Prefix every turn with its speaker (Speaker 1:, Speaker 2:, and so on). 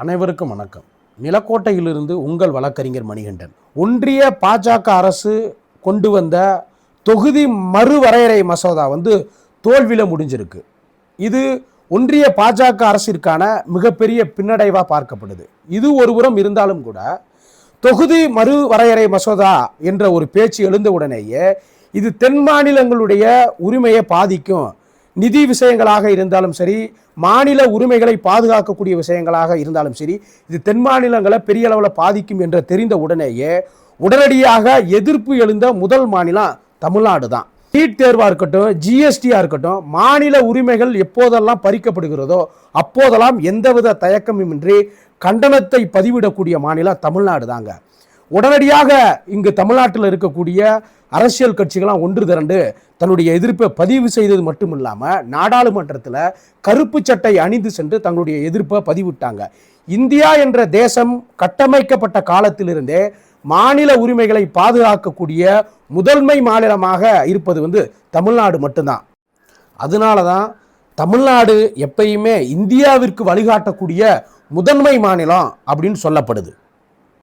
Speaker 1: அனைவருக்கும் வணக்கம். நிலக்கோட்டையிலிருந்து உங்கள் வழக்கறிஞர் மணிகண்டன். ஒன்றிய பாஜக அரசு கொண்டு வந்த தொகுதி மறுவரையறை மசோதா தோல்வியில் முடிஞ்சிருக்கு. இது ஒன்றிய பாஜக அரசிற்கான மிகப்பெரிய பின்னடைவாக பார்க்கப்படுது. இது ஒருபுறம் இருந்தாலும் கூட தொகுதி மறுவரையறை மசோதா என்ற ஒரு பேச்சு எழுந்த உடனேயே இது தென் மாநிலங்களுடைய உரிமையை பாதிக்கும், நிதி விஷயங்களாக இருந்தாலும் சரி, மாநில உரிமைகளை பாதுகாக்கக்கூடிய விஷயங்களாக இருந்தாலும் சரி, இது தென் மாநிலங்களை பெரிய அளவில் பாதிக்கும் என்று தெரிந்த உடனேயே உடனடியாக எதிர்ப்பு எழுந்த முதல் மாநிலம் தமிழ்நாடு தான். நீட் தேர்வாக இருக்கட்டும், ஜிஎஸ்டியாக இருக்கட்டும், மாநில உரிமைகள் எப்போதெல்லாம் பறிக்கப்படுகிறதோ அப்போதெல்லாம் எந்தவித தயக்கமின்றி கண்டனத்தை பதிவிடக்கூடிய மாநிலம் தமிழ்நாடு தாங்க. உடனடியாக இங்கு தமிழ்நாட்டில் இருக்கக்கூடிய அரசியல் கட்சிகளாம் ஒன்று திரண்டு தன்னுடைய எதிர்ப்பை பதிவு செய்தது மட்டும் இல்லாமல் நாடாளுமன்றத்தில் கருப்பு சட்டை அணிந்து சென்று தங்களுடைய எதிர்ப்பை பதிவிட்டாங்க. இந்தியா என்ற தேசம் கட்டமைக்கப்பட்ட காலத்திலிருந்தே மாநில உரிமைகளை பாதுகாக்கக்கூடிய முதன்மை மாநிலமாக இருப்பது தமிழ்நாடு மட்டும்தான். அதனால தான் தமிழ்நாடு எப்பயுமே இந்தியாவிற்கு வழிகாட்டக்கூடிய முதன்மை மாநிலம் அப்படின்னு சொல்லப்படுது.